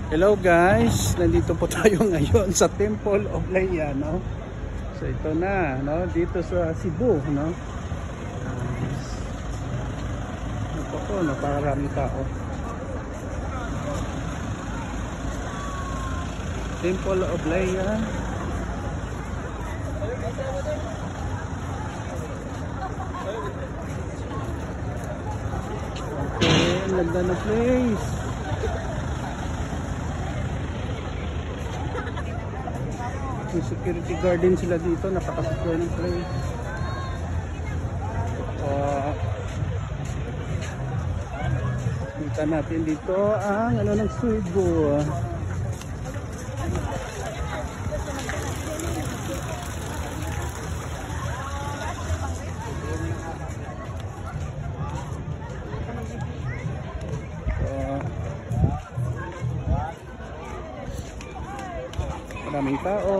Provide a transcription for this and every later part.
Hello guys, nandito po tayo ngayon sa Temple of Leia, no? So ito na, no? Dito sa Cebu, no? Ito po, napakaraming tao. Temple of Leia. Okay, ganda na place. May security guard din sila dito, napaka-secure ng place. Kita natin dito ang ano ng Cebu. Maraming tao.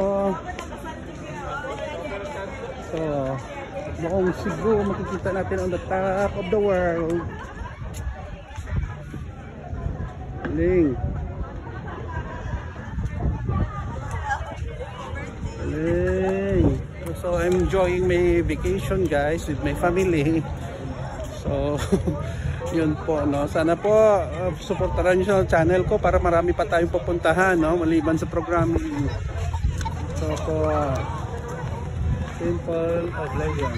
So, buong Cebu makikita natin on the top of the world. Galing. Galing. So, I'm enjoying my vacation guys with my family. So, yun po, no? Sana po supportaran nyo sa channel ko para marami pa tayong pupuntahan, no? Maliban sa programming. So po, Temple of Leia.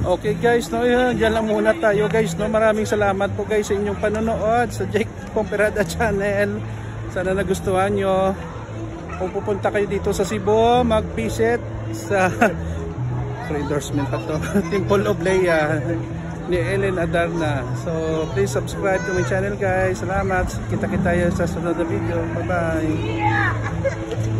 Okay guys, no, diyan lang muna tayo guys, no. Maraming salamat po guys sa inyong panonood sa Jake Pomperada channel. Sana nagustuhan nyo. Kung pupunta kayo dito sa Cebu, mag-visit sa endorsement pa to Temple of Leia ni Ellen Adarna. So please subscribe to my channel guys. Salamat. Kita-kita sa sunod na video. Bye bye.